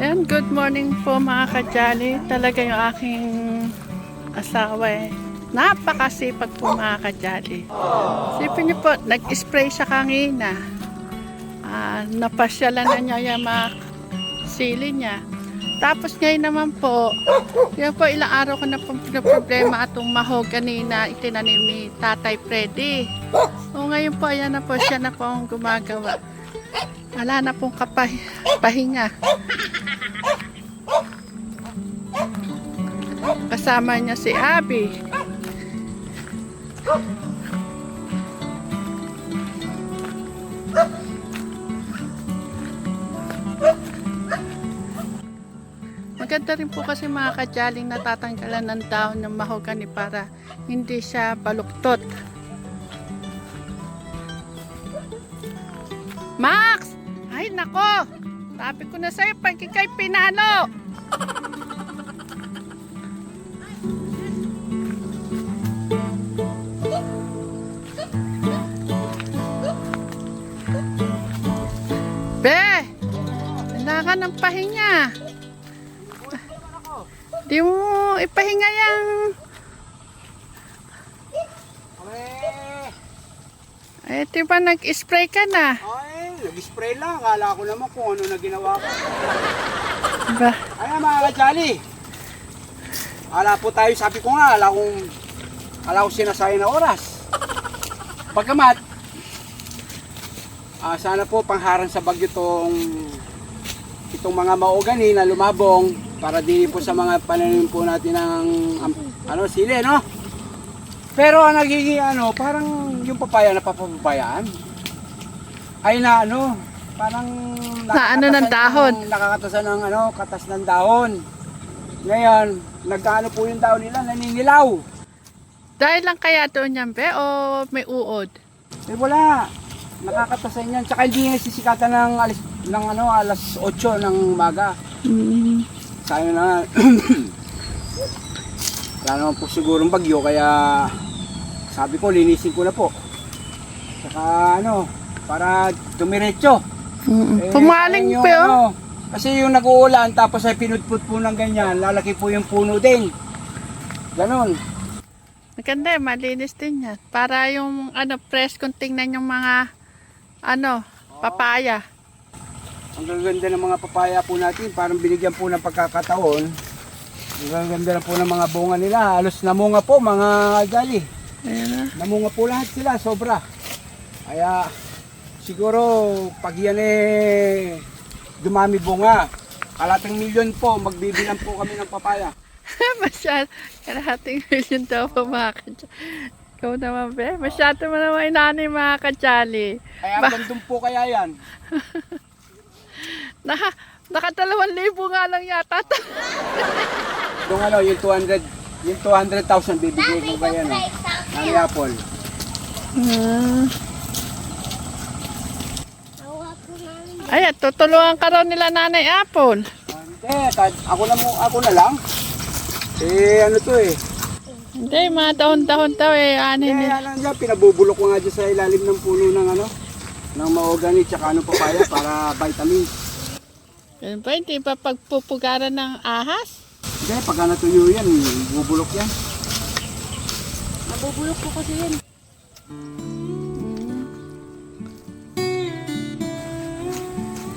Ayan, good morning po mga kajali. Talaga yung aking asawa napakasipag po mga kajali. Sipin niyo po, nag-spray siya kanina. Napasyalan na niya yung mga sili niya. Tapos ngayon naman po, yan po ilang araw ko na po problema atong mahogany na itinanim ni Tatay Freddy. O ngayon po, ayan na po, siya na po ang gumagawa. Wala na pong pahinga. Kasama niya si Abby. Maganda rin po kasi mga kajaling natatanggalan ng dahon ng mahogany para hindi siya baluktot. Max! Ay nako! Sabi ko na sa'yo pag ikay pinano! Be! Kailangan ng pahinga. Di mo ipahinga yan. Eh, di ba nag-spray ka na? Ay, nag-spray lang. Akala ko naman kung ano na ginawa ko. Diba? Ayan mga kajali. Ala po tayo, sabi ko nga, ala ko sinasayang na oras. Pagkamat, sana po pangharang sa bagyo itong mga mahogany na lumabong para di po sa mga pananim po natin ng sili, no? Pero ang nagiging parang yung papaya na papabayaan ay parang ng dahon. Nakakatasan ng katas ng dahon. Ngayon, nagkaano po yung dahon nila, naninilaw. Dahil lang kaya doon yan, be? O may uod? Eh wala. Nakakatasan yan. Tsaka hindi nasisikatan ng alas 8 ng umaga. Sayang na. Wala naman po sigurong bagyo kaya sabi ko linisin ko na po. Tsaka para dumiretso. Pumaling yung, po. Kasi yung nag-uulan tapos ay pinutput po ng ganyan, lalaki po yung puno din. Ganon. Maganda, malinis din yan. Para yung fresh kung tingnan yung mga papaya. Ang gaganda ng mga papaya po natin, parang binigyan po ng pagkakataon. Ang gaganda na po ng mga bunga nila. Halos namunga po mga kajali. Namunga po lahat sila, sobra. Kaya siguro pag yan dumami bunga, kalating milyon po, magbibilang po kami ng papaya. Kalahating milyon daw po mga kajali. Ikaw naman, be. Masyado mo naman inanay mga kajali. Kaya gandun po kaya yan. Naka 2,000 nga lang yata. Yung 200,000 bibigay ko kaya ng Apple. Ay, tutulungan ka raw nila Nanay Apple. Hindi, ako na lang. Ano to Hindi, mga dahon-dahon daw pinabubulok ko nga dyan sa ilalim ng puno ng mahogany tsaka papaya para vitamins. Yan ba, hindi ba pagpupugaran ng ahas? Hindi, pag natuyo yan, bubulok yan. Nabubulok po kasi yan.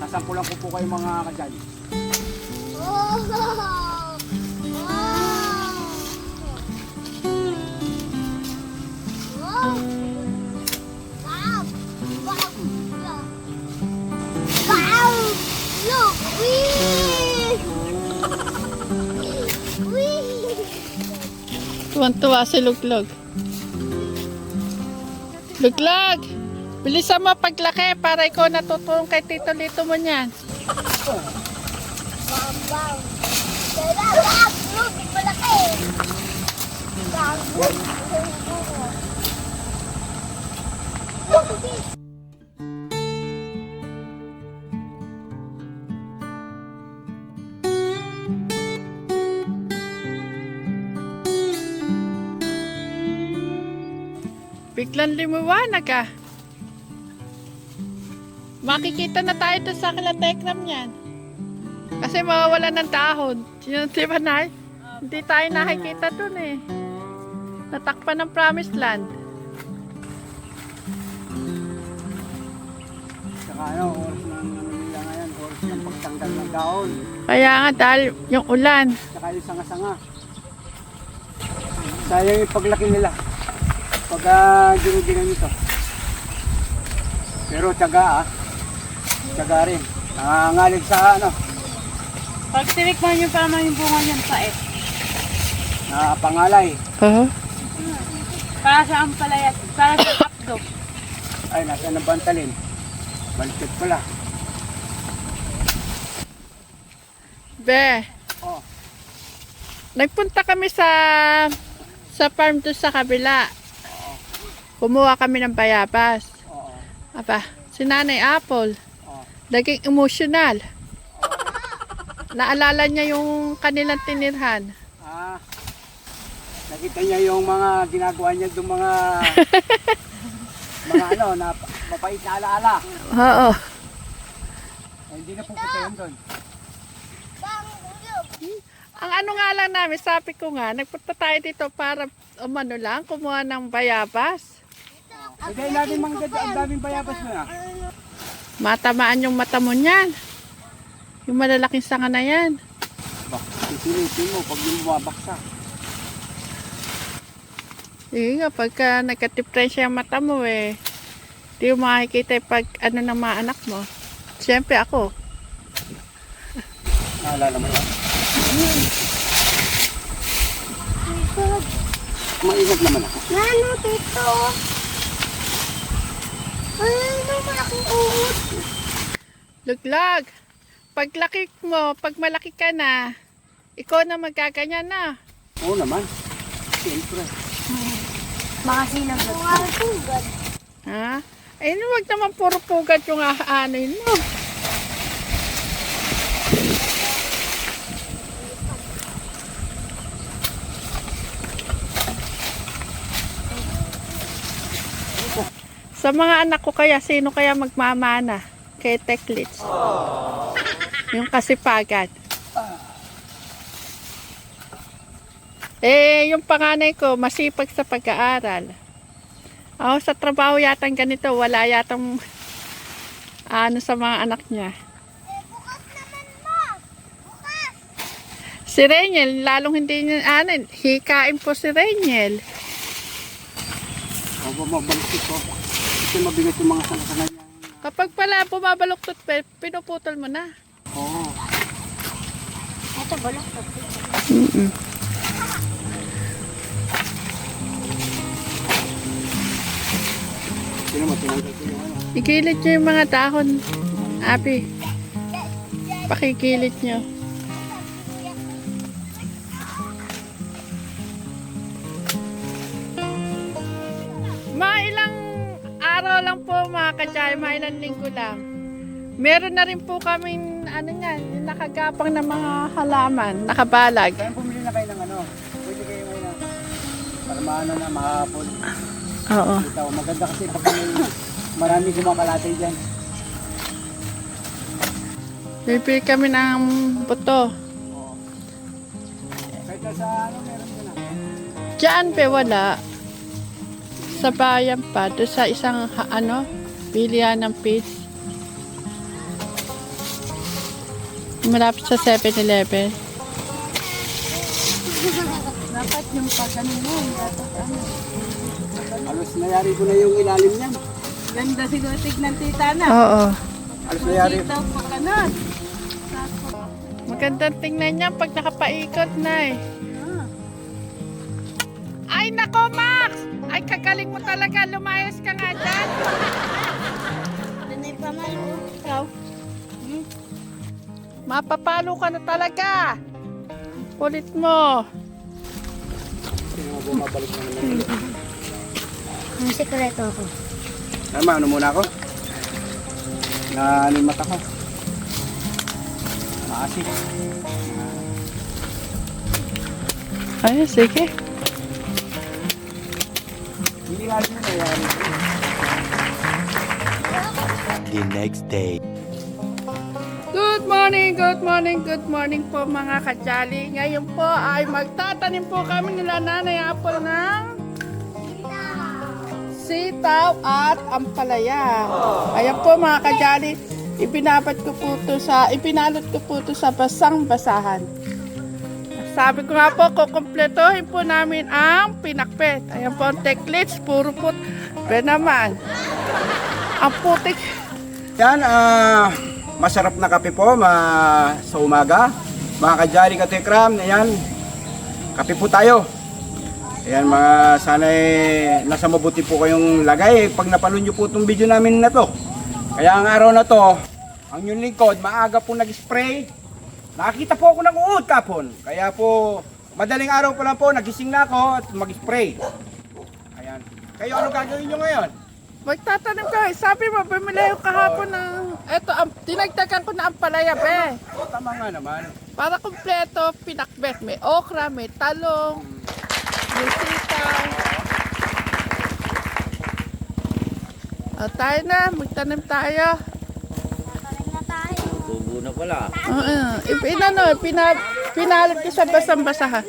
Sasampulan ko po kayo mga kajali. Tuwan-tuwa si Luglog. Luglog! Bilisan mo paglaki para ikaw natutulong kay Tito Lito mo niyan. Biglang limuwanag ah. Makikita na tayo doon sa kila Tekram yan. Kasi mawawalan ng dahon. Yun, di ba, Nay? Hindi tayo nakikita dun eh. Natakpan ng promised land. Saka oras ng nila ngayon, oras ng pagtanggal ng dahon. Kaya nga dahil yung ulan. Saka yung sanga-sanga. Sayang yung paglaki nila. Pag ginuginan nito. Pero tiyaga tiyaga rin. Nangangalig sa Pag tinikman nyo pa naman yung bunga niyan, pait. pangalay. Oo. Para sa ampalayat, para sa hotdog. Ay, nasa ng bantalin. Baliktad pala. Be, Oh, nagpunta kami sa farm doon sa kabila. Kumuha kami ng bayabas. oo. Aba, si Nanay Apple, Oh. naging emotional. Naalala niya yung kanilang tinirhan. Nakita niya yung mga ginagawa niya doon mga mga na mapait na alaala. Oo. Ay, hindi na pupunta yun doon. Ang ano nga lang namin, sabi ko nga, nagpunta tayo dito para umano lang, kumuha ng bayabas. Hindi, ang daming bayabas mo na. Matamaan yung mata mo niyan. Yung malalaking sanga na yan. Ba, sisilitin mo pag yung bumabaksa. Hindi nga, pagka nagka-difference yung mata mo eh, di mo makikita yung pag ano ng mga anak mo. Siyempre ako. Naalala mo yan? Maingat naman ako. Ano, tito? Ano, malaking uod. Luglag. Paglaki mo, pag malaki ka na, ikaw na magkaganyan na. Oo naman. Siyempre. Baka silang nagpapagod. Ha? Ay, huwag naman puro pugad yung aanin mo. Sa mga anak ko kaya, sino kaya magmamana kay Teklits? Yung kasipagan. Yung panganay ko, masipag sa pag-aaral. Sa trabaho yatang ganito, wala yatang ano sa mga anak niya. Si Reniel, lalong hindi niya, hikain po si Reniel. O, mabalik ko. Kasi mabigat yung mga sanga-sanga niya. Kapag pala bumabaluktot, pinuputol mo na. Oo. Ito, balok. Sino mo, tinanggal ko yung ano. Ikilid nyo yung mga dahon, Abi. Pakikilid nyo. Ilang araw lang po mga kachay, ilang linggo lang. Meron na rin po kaming yung nakagapang na mga halaman, nakabalag. Kaya bumili na kayo ng pwede kayo ngayon para maano na, mahapon. Oo. Ito, maganda kasi pag marami gumakalate dyan. Bibili kami ng buto. Oo. Kahit sa meron ka na. Diyan pe wala. Sa bayan pa, doon sa isang bilihan ng fish. Malapit sa 7-Eleven. Dapat yung pagano mo, dapat ano. Alos nayari ko na yung ilalim niyan. Ganda siguro tignan tita na. Oo. Alos nayari. Tita, pagkanon. Magandang tingnan niya pag nakapaikot na eh. Ay nako Max! Ay kagaling mo talaga, lumayas ka nga dyan. Doon ay pamalo. Ikaw? Mapapalo ka na talaga. Kulit mo. Sino nga bumabalik na naman. Ang sikreto ako. Tama, ano muna ako? Nanin mata ko. Maasik. Ay, sige. Hindi nga rin nayari. The next day. Good good morning po mga kajali. Ngayon po ay magtatanim po kami nila Nanay Apple ng sitaw at ampalaya. Ayan po mga kajali, ipinalot ko po to sa basang-basahan. Sabi ko nga po, kukumpletohin po namin ang pinakpet. Ayan po ang teklits, puro po. Pero naman, ang putik. Yan, masarap na kape po sa umaga. Mga kajali katekram, ayan, kape po tayo. Ayan sana'y nasa mabuti po kayong lagay pag napanood nyo po itong video namin na to. Kaya ang araw na to, ang yung lingkod, maaga po nag-spray. Nakakita po ako ng uod kapon. Kaya po, madaling araw pa lang po, nagising na ako at mag-spray. Ayan. Kayo, ano gagawin nyo ngayon? Magtatanim ka. Sabi mo, bumili yung kahapon ng... Eto, dinagdagan ko na ang palaya, be. Tama nga naman. Para kumpleto, pinakbet. May okra, may talong, may sitaw. O, tayo na. Magtanim tayo. Tubo na pala. Pinalot ko sa basang-basahan.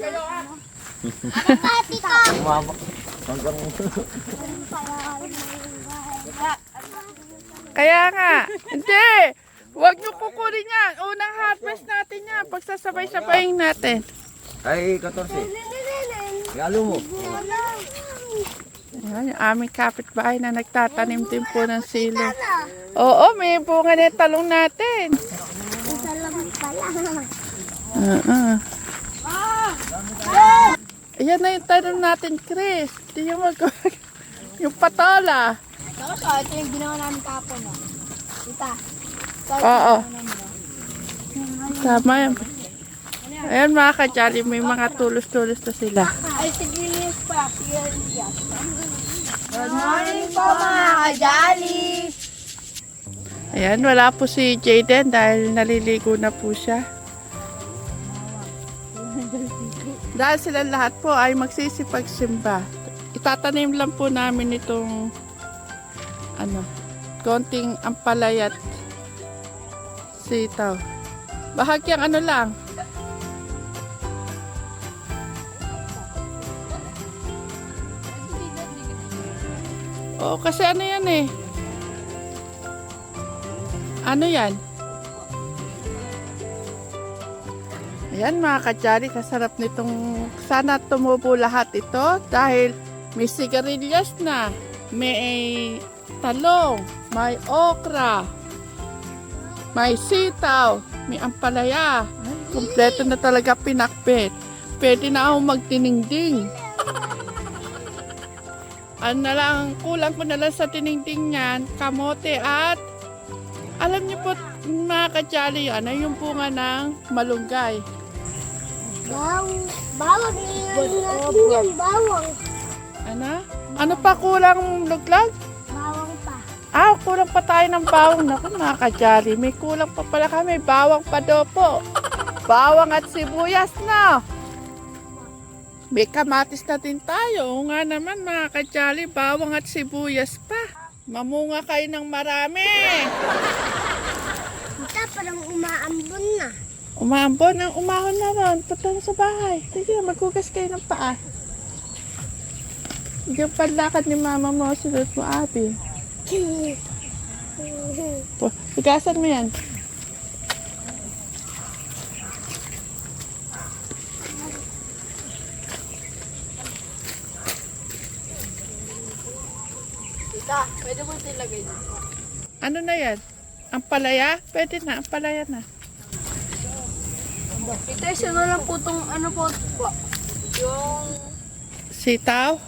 Kaya nga, hindi. Huwag nyo kukunin yan. Unang harvest natin yan. Pagsasabay-sabayin natin. Ay, 14. Regalo mo. Ayan, yung aming kapitbahay na nagtatanim din po ng silo. Oo, may bunga na yung talong natin. Ayan na yung tanim natin, Chris. Hindi yung yung patola. Ito yung ginawa namin kapon. Tita. Oo. Tama yan. Ayan mga kajali, may mga tulos-tulos na sila. Ay, sigilis pa. Sigilis. Good morning po mga kajali. Ayan, wala po si Jaden dahil naliligo na po siya. Dahil sila lahat po ay magsisipagsimba. Itatanim lang po namin itong konting ampalaya at sitaw. Bahagyang lang. Oo, kasi yan eh. Ano yan? Ayan mga kajali, kasarap nitong sana tumubo lahat ito dahil may sigarilyas na, may talong, may okra, may sitaw, may ampalaya. Ay, kompleto na talaga pinakbet. Pwede na akong magtiningding. Ano na lang, kulang ko na lang sa tiningding niyan, kamote at alam niyo po mga kajali, yung bunga ng malunggay. Bawang natin yan, bawang. Ano pa kulang, luglag? Bawang pa. Kulang pa tayo ng bawang. Naku mga kajali, may kulang pa pala kami. Bawang pa daw po. Bawang at sibuyas na. May kamatis na din tayo. Oo nga naman mga kajali, bawang at sibuyas pa. Mamunga kayo ng marami. Tita, parang umaambon na. Umaambon ang umahon na ron. Punta na sa bahay. Sige, maghugas kayo ng paa. Yung panlakad ni mama mo, sunod mo, Abi. Hugasan mo yan. Tita, pwede mo tilagay dito. Ano na yan? Ampalaya? Pwede na, ampalaya na. Tita, isa na lang po itong yung... Sitaw?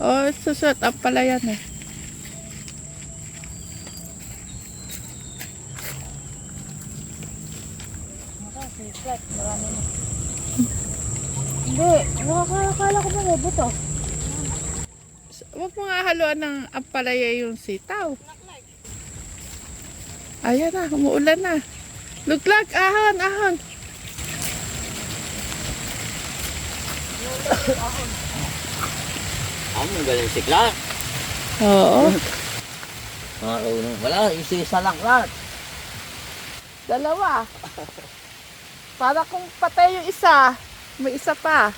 Oo. Susot, ampalaya na. Hindi, nakakala ko ba buto? Huwag mo nga haluan ng ampalaya yung sitaw. Ayan na, umuulan na. Luglag, ahon, ahon. Ang galing sikla. Oo. Marunong. Wala, isa-isa lang lahat. Dalawa. Para kung patay yung isa, may isa pa.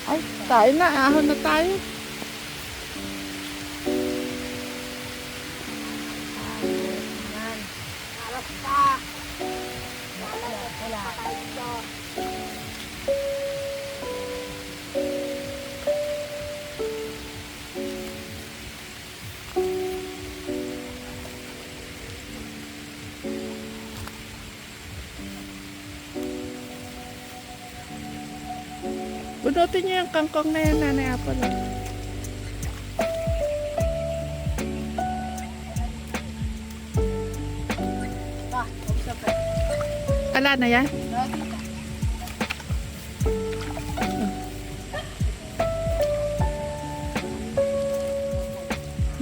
Ay, tayo na. Ahon na tayo. Bunutin niyo yung kangkong na yan, Nanay Apple. Ala na yan?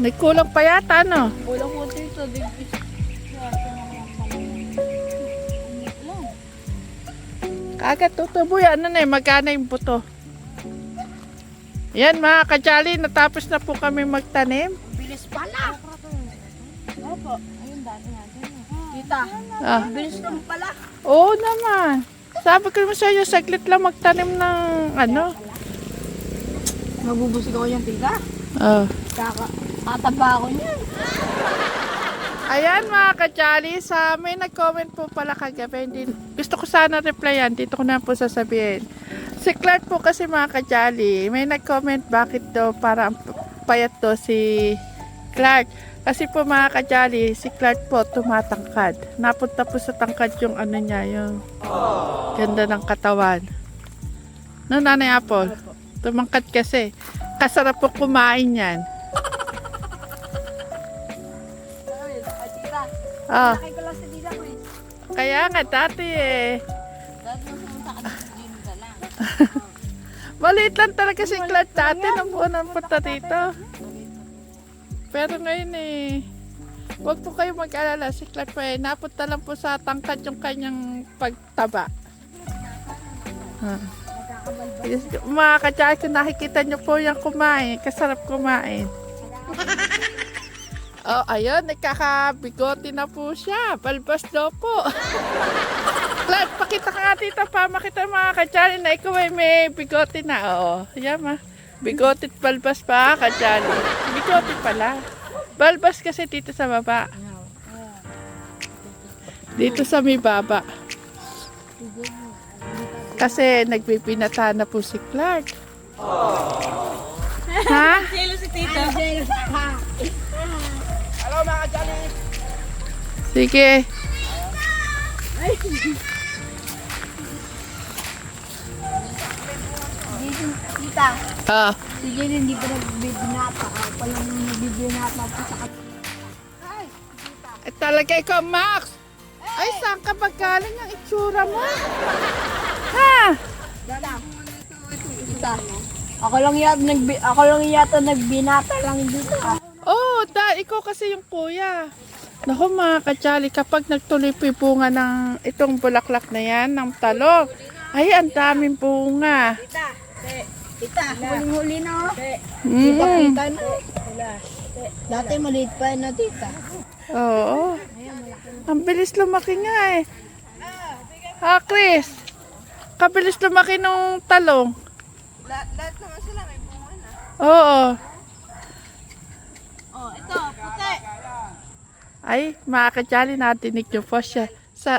Nagkulang pa yata, no? Kulang mo dito. Kagat tutubo yan, ano na magana yung buto. Yan mga kajali, natapos na po kami magtanim. Bilis pala. Opo. Ayun, dati natin. Tita, Ah. bilis naman pala. Oo naman. Sabi ko naman sa'yo, saglit lang magtanim ng ano. Mabubusig ako yan, tita. Oh. Tataba ako niyan. Ayan mga kajali, may nag-comment po pala kagabi. Gusto ko sana replyan, dito ko na po sasabihin. Si Clark po kasi mga kajali, may nag-comment bakit daw parang payat daw si Clark. Kasi po mga kajali, si Clark po tumatangkad. Napunta po sa tangkad yung ano niya, yung ganda ng katawan. No, Nanay Apple? Tumangkad kasi. Kasarap po kumain yan. Ah, Laki ko lang sa dila ko eh. kaya nga dati eh. Dahil nung pumunta ka dito ka lang. Maliit lang talaga si Clark dati nung unang punta dito. Pero ngayon eh, huwag po kayo mag-alala. Si Clark po eh, napunta lang po sa tangkad yung kanyang pagtaba. Yes, mga kajay, kung nakikita nyo po yung kumain, kasarap kumain. Oh, ayun, nagkakabigote na po siya. Balbas daw po. Clark, pakita ka nga tita pa. Makita mga kajali na ikaw ay may bigote na. Oo, yan ma. Bigote at balbas pa, kajali. Bigote pala. Balbas kasi dito sa baba. Dito sa may baba. Kasi nagbibinata na po si Clark. Ha? Silo si tita. Hello mga kajali. Sige. Tita, Ah. si Jenny hindi pa nagbibinata. Ako pa lang nagbibinata pa sa Talaga ikaw, Max. Ay, saan ka ba galing ang itsura mo? Ha? Tita, ako lang yata nagbinata lang dito. Oo, ikaw kasi yung kuya. Naku mga kajali, kapag nagtuloy po yung bunga ng itong bulaklak na yan, ng talong, ay ang daming bunga. Tita, huling-huli na. Mm. Kita na. Dati maliit pa na tita. Oo. Ang bilis lumaki nga eh. Ha, Chris? Kabilis lumaki ng talong. Lahat naman sila may bunga na. Oo. Oh, ito, puti. Ay, mga kajali, natinig niyo po siya.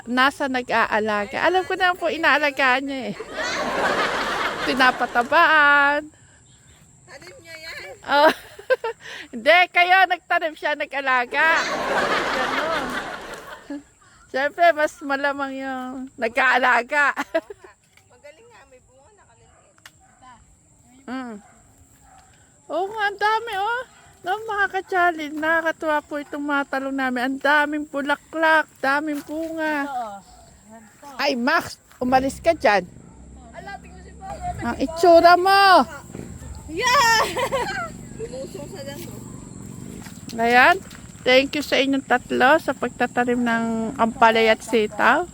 Nasa nag-aalaga. Alam ko na po, inaalagaan niya eh. Pinapatabaan. Tanim niya yan. Oh. Hindi, kayo nagtanim siya, nag-alaga. Ganon. Siyempre, mas malamang yung nag-aalaga. Magaling nga, may bunga na kaliliit. Oo nga, ang dami oh. No, mga ka-challenge, nakakatuwa po itong mga talong namin. Ang daming bulaklak, daming bunga. Ay, Max, umalis ka dyan. Ang itsura mo. Lumusong sa dito. Ayan, thank you sa inyong tatlo sa pagtatanim ng ampalay at sitaw.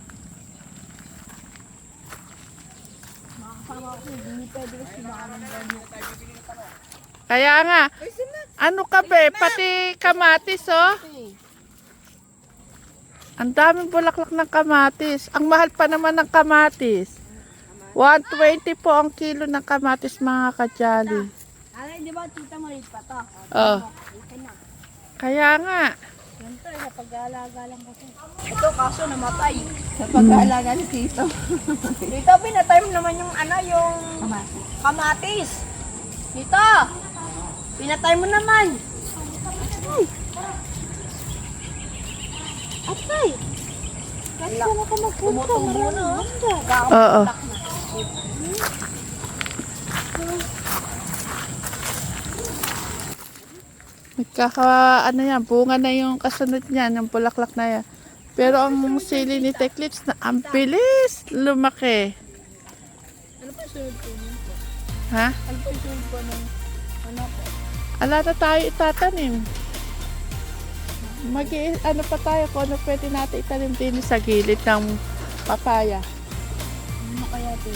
Kaya nga, ano ka be, pati kamatis oh. Ang daming bulaklak ng kamatis. Ang mahal pa naman ng kamatis. 120 po ang kilo ng kamatis mga kajali. Ay, di ba, tita maliit pa to? Oh. Kaya nga. Ganito, sa pag-aalaga lang kasi. Ito, kaso namatay. Sa pag-aalaga ni Tito. Tito, pinatay mo naman yung yung kamatis. Tito, pinatay mo naman. Atay. Kasi na ka magpunta. Tumutubo na. Oo. Ano yan, bunga na yung kasunod niyan, yung bulaklak na yan. Pero ang sili ni Teclips na ang bilis lumaki. Ano pa sunod po nun po? Ha? Ano pa sunod po ng po? Ala na tayo itatanim. Ano pa tayo kung ano pwede natin itanim din sa gilid ng papaya. Ano kaya ito?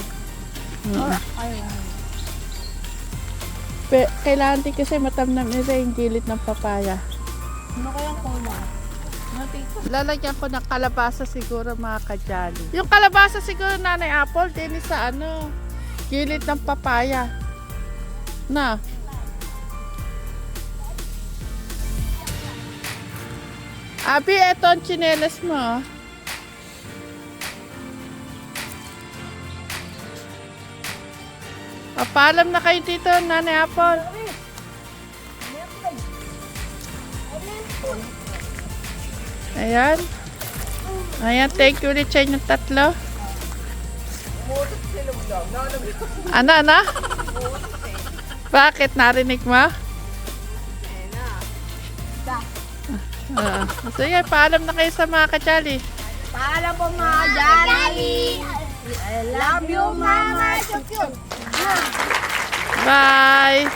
Kailangan din kasi matamnam nila yung gilid ng papaya. Ano kaya kulay? Ano Tito? Lalagyan ko ng kalabasa siguro mga kajali. Yung kalabasa siguro nanay Apple din sa gilid ng papaya. Na. Abi, eto ang tsinelas mo. Paalam na kayo dito, nanay Apple. Ayan. Ayan, thank you ulit sa inyong tatlo. Ano? Bakit? Narinig mo? Sige, paalam na kayo sa mga kajali. Paalam po mga Jolly! I love you, Mama! Bye!